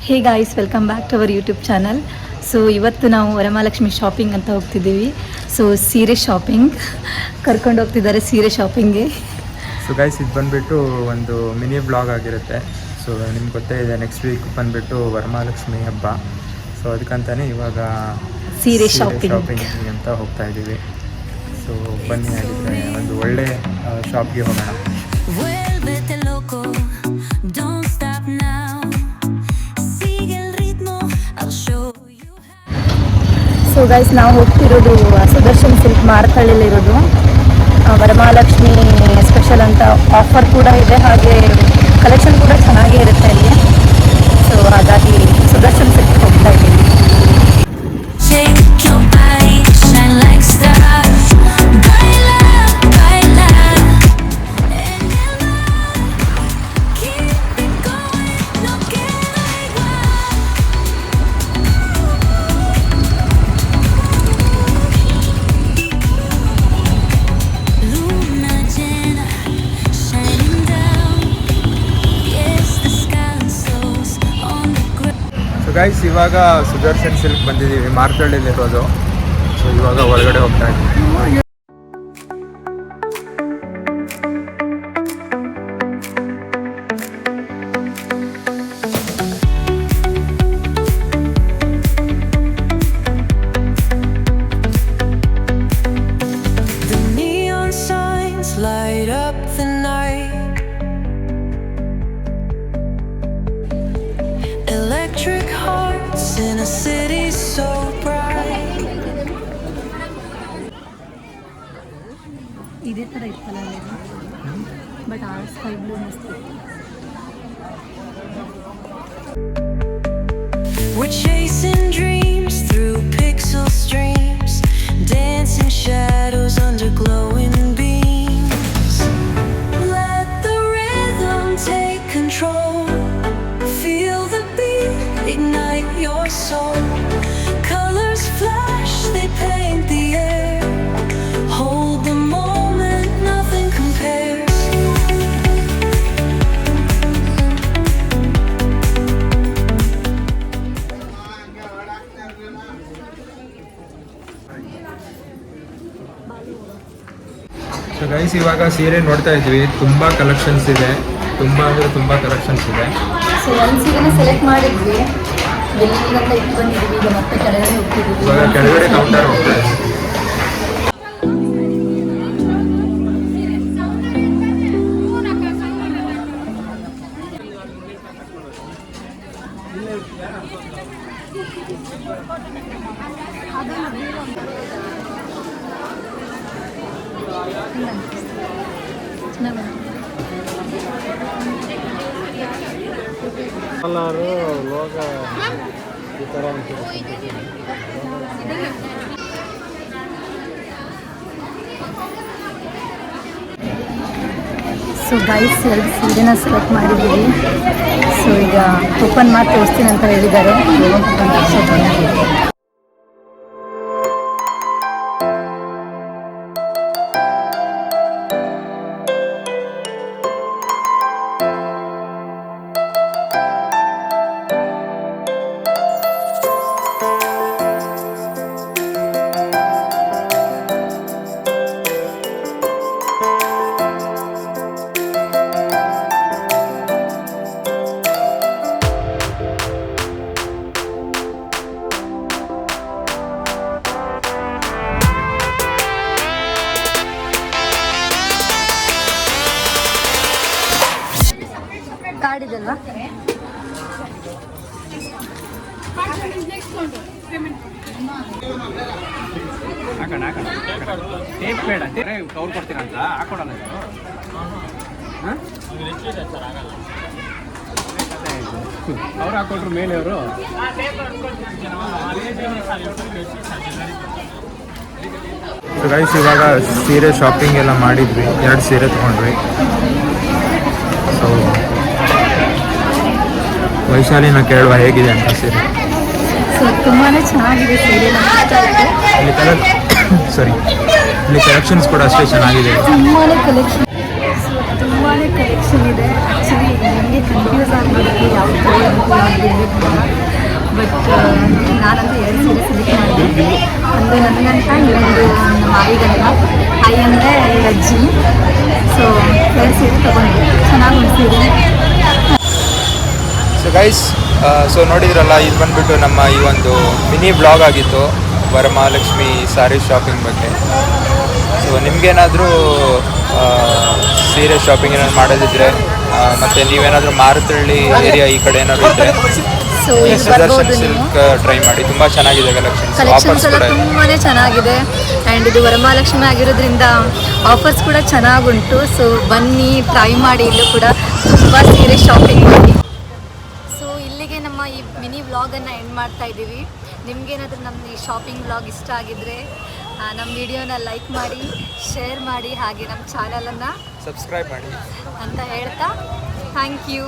Hey guys, welcome back to our YouTube channel. So ಇವತ್ತು ನಾವು Varamahalakshmi shopping ಅಂತ ಹೋಗ್ತಿದ್ದೀವಿ. So ಸೀರೆ ಶಾಪಿಂಗ್ ಕರ್ಕೊಂಡು ಹೋಗ್ತಿದ್ದಾರೆ, ಸೀರೆ ಶಾಪಿಂಗ್ಗೆ. ಸೊ ಗೈಸ್, ಇದು ಬಂದುಬಿಟ್ಟು ಒಂದು ಮಿನಿ ಬ್ಲಾಗ್ ಆಗಿರುತ್ತೆ. ಸೊ ನಿಮ್ಗೆ ಗೊತ್ತೇ ಇದೆ, ನೆಕ್ಸ್ಟ್ ವೀಕ್ ಬಂದುಬಿಟ್ಟು ವರಮಹಾಲಕ್ಷ್ಮಿ ಹಬ್ಬ. ಸೊ ಅದಕ್ಕಂತಾನೆ ಇವಾಗ ಸೀರೆ ಶಾಪಿಂಗ್ ಅಂತ ಹೋಗ್ತಾ ಇದ್ದೀವಿ. ಸೊ ಬನ್ನಿ, ಆಗಿದ್ರೆ ಒಂದು ಒಳ್ಳೆ ಶಾಪ್ಗೆ ಹೋಗೋಣ. ಸೊ ಗೈಸ್, ನಾವು ಹೋಗ್ತಿರೋದು ಸುದರ್ಶನ್ ಸಿಲ್ಕ್ ಮಾರತಳ್ಳಿಲಿರೋದು. ವರಮಹಾಲಕ್ಷ್ಮಿ ಸ್ಪೆಷಲ್ ಅಂತ ಆಫರ್ ಕೂಡ ಇದೆ, ಹಾಗೆ ಕಲೆಕ್ಷನ್ ಕೂಡ ಚೆನ್ನಾಗೇ ಇರುತ್ತೆ ಇಲ್ಲಿ. ಸೊ ಹಾಗಾಗಿ ಸುದರ್ಶನ್ ಸಿಲ್ಕ್ ಹೋಗ್ತಾ ಇದ್ದೀವಿ. ಗೈಸ್, ಇವಾಗ ಸುದರ್ಶನ್ ಸಿಲ್ಕ್ ಬಂದಿದ್ದೀವಿ, ಮಾರತಳ್ಳಿಲಿರೋದು. ಸೊ ಇವಾಗ ಒಳಗಡೆ ಹೋಗ್ತಾ ಇದ್ದೀವಿ. Electric hearts in a city so bright. ಇದೇ ಥರ ಇತ್ತಲ್ಲ, ಬಟ್ ಆ ಸ್ಕೈ ಬ್ಲೂ ಮಸ್ತ್. We're chasing dreams through pixel streams, dancing shadows under glowing beams. Let the rhythm take control. Ignite your soul. Colors flash, they paint the air. Hold the moment, nothing compares. So guys, ಇವಾಗ ಸೀರೆ ನೋಡ್ತಾ ಇದ್ವಿ. ತುಂಬ collections ಇದೆ, ತುಂಬ ಅಂದರೆ ತುಂಬ collections ಇದೆ. ಸೊ ಒಂದು ಸೀರೆನ ಸೆಲೆಕ್ಟ್ ಮಾಡಿದ್ವಿ, ಎಲ್ಲಿಂದ ಇಟ್ಟು ಬಂದಿದ್ದೀವಿ. ಈಗ ಮತ್ತೆ ಕೆಳಗಡೆ ಹೋಗ್ತಿದ್ದೀವಿ. ಇವಾಗ ಕೆಳಗಡೆ ಕೌಂಟರ್ ಹೋಗ್ತಾ ಇದೆ. ಕಲರು ಲೋಗ ಈ ಥರ ಸೊ ಗೈಸ್, ಎರಡು ಸೀರೆನ ಸೆಲೆಕ್ಟ್ ಮಾಡಿದ್ದೀವಿ. ಸೊ ಈಗ ಓಪನ್ ಮಾಡಿ ತೋರಿಸ್ತೀನಿ ಅಂತ ಹೇಳಿದ್ದಾರೆ. ಕಾರ್ಡ್ ಇದಲ್ವಾ? ಟೇಪ್ ಬೇಡ, ಕವರ್ ಕೊಡ್ತೀರಾ ಅಂತ ಹಾಕೊಡಲ್ಲ. ಅವ್ರು ಹಾಕೊಟ್ರು ಮೇಲೆ ಅವರು. ಸೊ ಗೈಸ್, ಇವಾಗ ಸೀರೆ ಶಾಪಿಂಗ್ ಎಲ್ಲ ಮಾಡಿದ್ವಿ, 2 ಸೀರೆ ತೊಗೊಂಡ್ವಿ. ಸೊ ವೈಶಾಲಿನ ಕೇಳುವ ಹೇಗಿದೆ ಅಂತ ಸೀರೆ. ಸೊ ತುಂಬಾ ಚೆನ್ನಾಗಿದೆ ಸೀರೆ. ಇಲ್ಲಿ ಕಲೆಕ್ಷನ್ಸ್ ಕೂಡ ಅಷ್ಟೇ ಚೆನ್ನಾಗಿದೆ. ತುಂಬಾ ಕಲೆಕ್ಷನ್, ತುಂಬಾ ತುಂಬಾ ಕಲೆಕ್ಷನ್ ಇದೆ. ಆ್ಯಕ್ಚುಲಿ ನನಗೆ ಕನ್ಫ್ಯೂಸ್ ಆಗಿಬಿಡುತ್ತೆ ಯಾವ್ದು ಬಿಡಬೇಕು. ಬಟ್ ನಾನಂತೂ 2 ಸೀರೆ ಸೆಲೆಕ್ಟ್ ಮಾಡಿದೆ. ಒಂದು ನನಗಂತ, ಇನ್ನೊಂದು ನಮ್ಮ ಮಾವಿಗಂತ. ಐ ಅಂದರೆ ಅಜ್ಜಿ. ಸೊ 2 ಸೀರೆ ತೊಗೊಂಡೆ. ಚೆನ್ನಾಗಿ ಸೀರೆ. ಸೊ ಗೈಸ್, ಸೊ ನೋಡಿದ್ರಲ್ಲ, ಇದು ಬಂದುಬಿಟ್ಟು ನಮ್ಮ ಈ ಒಂದು ಮಿನಿ ಬ್ಲಾಗ್ ಆಗಿತ್ತು ವರಮಹಾಲಕ್ಷ್ಮಿ ಸ್ಯಾರಿ ಶಾಪಿಂಗ್ ಬಗ್ಗೆ. ಸೊ ನಿಮಗೇನಾದರೂ ಸೀರೆ ಶಾಪಿಂಗ್ ಏನಾದ್ರು ಮಾಡೋದಿದ್ರೆ, ಮತ್ತು ನೀವೇನಾದರೂ ಮಾರುತಳ್ಳಿ ಏರಿಯಾ ಈ ಕಡೆ ಏನಾದರೂ ಇದ್ದರೆ ಸೊ ಇಲ್ಲಿ ಸುದರ್ಶನ್ ಬರ್ಬೋದು ನೀವು. ಸಿಲ್ಕ್ ಟ್ರೈ ಮಾಡಿ, ತುಂಬ ಚೆನ್ನಾಗಿದೆ ಕಲೆಕ್ಷನ್ಸ್. ಕಲೆಕ್ಷನ್ಸ್ ಆಫರ್ಸ್ ಎಲ್ಲ ಕೂಡ ಇದೆ. ತುಂಬಾ ಚೆನ್ನಾಗಿದೆ. ಆ್ಯಂಡ್ ಇದು ವರಮಹಾಲಕ್ಷ್ಮಿ ಆಗಿರೋದ್ರಿಂದ ಆಫರ್ಸ್ ಕೂಡ ಚೆನ್ನಾಗುಂಟು. ಸೊ ಬನ್ನಿ, ಟ್ರೈ ಮಾಡಿ. ಇಲ್ಲೂ ಕೂಡ ತುಂಬ ಸೀರೆ ಶಾಪಿಂಗ್ ಮಾಡಿ. ಸೊ ಇಲ್ಲಿಗೆ ನಮ್ಮ ಈ ಮಿನಿ ವ್ಲಾಗನ್ನು ಎಂಡ್ ಮಾಡ್ತಾ ಇದ್ದೀವಿ. ನಿಮಗೇನಾದರೂ ನಮ್ಮ ಈ ಶಾಪಿಂಗ್ ವ್ಲಾಗ್ ಇಷ್ಟ ಆಗಿದ್ದರೆ ನಮ್ಮ ವಿಡಿಯೋನ ಲೈಕ್ ಮಾಡಿ, ಶೇರ್ ಮಾಡಿ, ಹಾಗೆ ನಮ್ಮ ಚಾನಲನ್ನು ಸಬ್ಸ್ಕ್ರೈಬ್ ಮಾಡಿ ಅಂತ ಹೇಳ್ತಾ ಥ್ಯಾಂಕ್ ಯು.